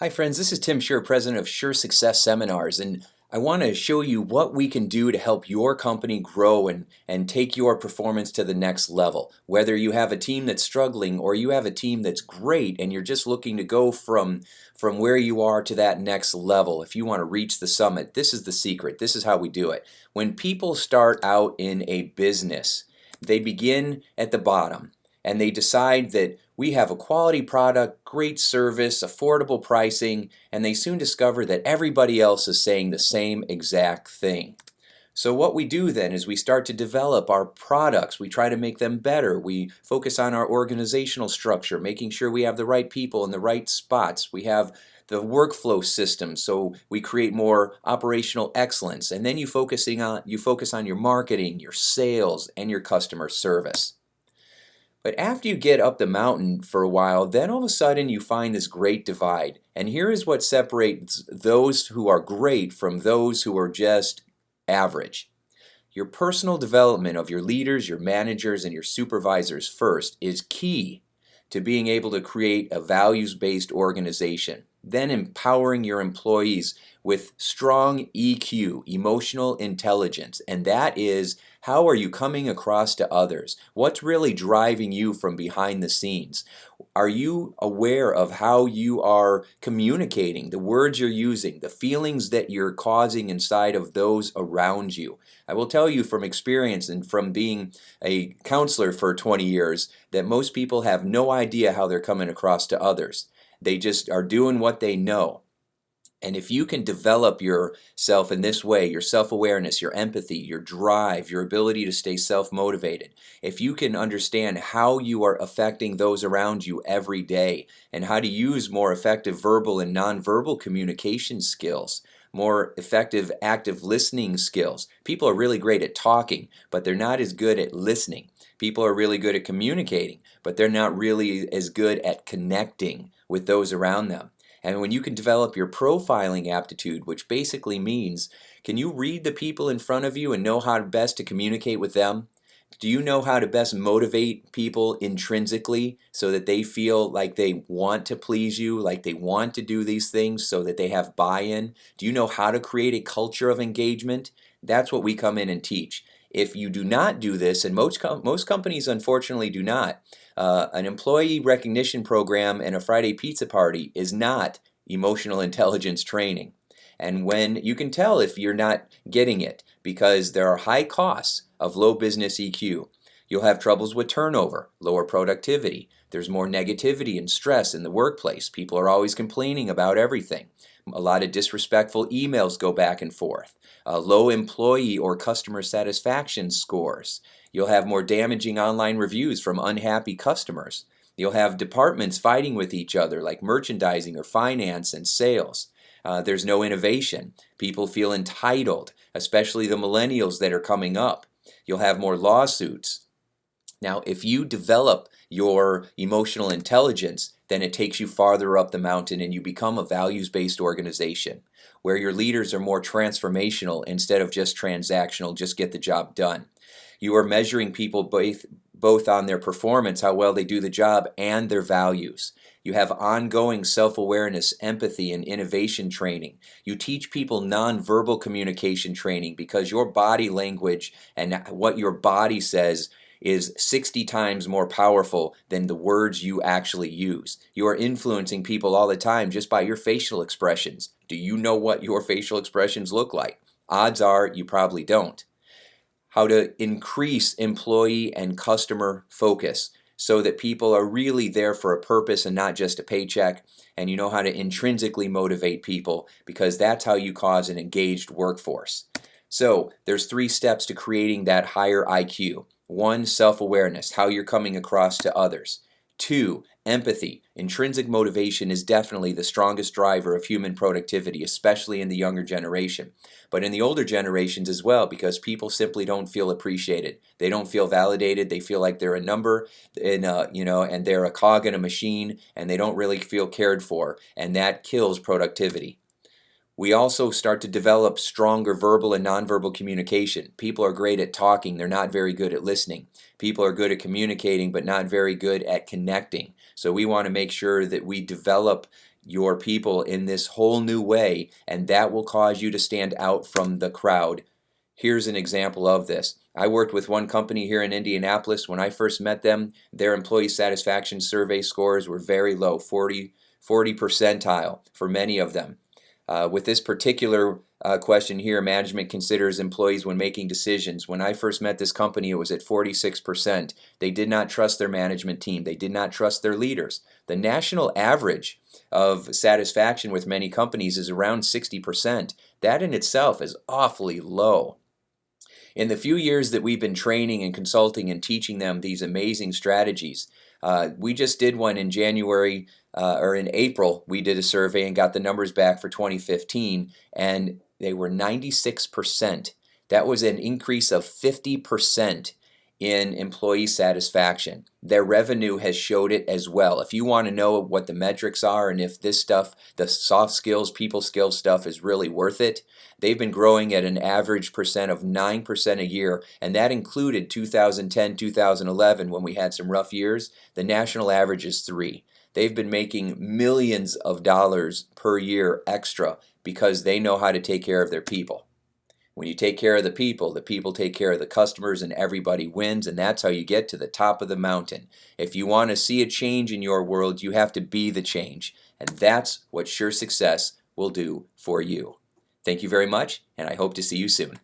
Hi friends, this is Tim Shurr, president of Shurr Success Seminars, and I want to show you what we can do to help your company grow and take your performance to the next level. Whether you have a team that's struggling or you have a team that's great and you're just looking to go from where you are to that next level, if you want to reach the summit, this is the secret. This is how we do it. When people start out in a business, they begin at the bottom and they decide that we have a quality product, great service, affordable pricing, and they soon discover that everybody else is saying the same exact thing. So what we do then is we start to develop our products. We try to make them better. We focus on our organizational structure, making sure we have the right people in the right spots. We have the workflow system, so we create more operational excellence. And then you focus on your marketing, your sales, and your customer service. But after you get up the mountain for a while, then all of a sudden you find this great divide. And here is what separates those who are great from those who are just average. Your personal development of your leaders, your managers, and your supervisors first is key to being able to create a values-based organization. Then empowering your employees with strong EQ, emotional intelligence, and that is, how are you coming across to others? What's really driving you from behind the scenes? Are you aware of how you are communicating, the words you're using, the feelings that you're causing inside of those around you? I will tell you from experience and from being a counselor for 20 years that most people have no idea how they're coming across to others. They just are doing what they know. And if you can develop yourself in this way, your self-awareness, your empathy, your drive, your ability to stay self-motivated, if you can understand how you are affecting those around you every day and how to use more effective verbal and nonverbal communication skills, more effective active listening skills. People are really great at talking, but they're not as good at listening. People are really good at communicating, but they're not really as good at connecting with those around them. And when you can develop your profiling aptitude, which basically means, can you read the people in front of you and know how best to communicate with them? Do you know how to best motivate people intrinsically so that they feel like they want to please you, like they want to do these things so that they have buy-in? Do you know how to create a culture of engagement? That's what we come in and teach. If you do not do this, and most companies unfortunately do not, an employee recognition program and a Friday pizza party is not emotional intelligence training. And when you can tell if you're not getting it, because there are high costs of low business EQ. You'll have troubles with turnover, lower productivity. There's more negativity and stress in the workplace. People are always complaining about everything. A lot of disrespectful emails go back and forth. Low employee or customer satisfaction scores. You'll have more damaging online reviews from unhappy customers. You'll have departments fighting with each other like merchandising or finance and sales. There's no innovation. People feel entitled, especially the millennials that are coming up. You'll have more lawsuits. Now, if you develop your emotional intelligence, then it takes you farther up the mountain and you become a values-based organization where your leaders are more transformational instead of just transactional, just get the job done. You are measuring people both on their performance, how well they do the job, and their values. You have ongoing self-awareness, empathy, and innovation training. You teach people nonverbal communication training because your body language and what your body says is 60 times more powerful than the words you actually use. You are influencing people all the time just by your facial expressions. Do you know what your facial expressions look like? Odds are you probably don't. How to increase employee and customer focus so that people are really there for a purpose and not just a paycheck, and you know how to intrinsically motivate people because that's how you cause an engaged workforce. So there's 3 steps to creating that higher IQ. 1, self-awareness, how you're coming across to others. 2, empathy. Intrinsic motivation is definitely the strongest driver of human productivity, especially in the younger generation. But in the older generations as well, because people simply don't feel appreciated. They don't feel validated. They feel like they're a number and they're a cog in a machine, and they don't really feel cared for, and that kills productivity. We also start to develop stronger verbal and nonverbal communication. People are great at talking, they're not very good at listening. People are good at communicating, but not very good at connecting. So we want to make sure that we develop your people in this whole new way, and that will cause you to stand out from the crowd. Here's an example of this. I worked with one company here in Indianapolis. When I first met them, their employee satisfaction survey scores were very low, 40 percentile for many of them. With this particular question here, management considers employees when making decisions. When I first met this company, it was at 46%. They did not trust their management team. They did not trust their leaders. The national average of satisfaction with many companies is around 60%. That in itself is awfully low. In the few years that we've been training and consulting and teaching them these amazing strategies, we just did one in January or in April. We did a survey and got the numbers back for 2015, and they were 96%. That was an increase of 50% in employee satisfaction. Their revenue has showed it as well. If you want to know what the metrics are and if this stuff, the soft skills, people skills stuff is really worth it, they've been growing at an average percent of 9% a year, and that included 2010, 2011 when we had some rough years. The national average is 3. They've been making millions of dollars per year extra because they know how to take care of their people. When you take care of the people take care of the customers, and everybody wins, and that's how you get to the top of the mountain. If you want to see a change in your world, you have to be the change, and that's what Shurr Success will do for you. Thank you very much, and I hope to see you soon.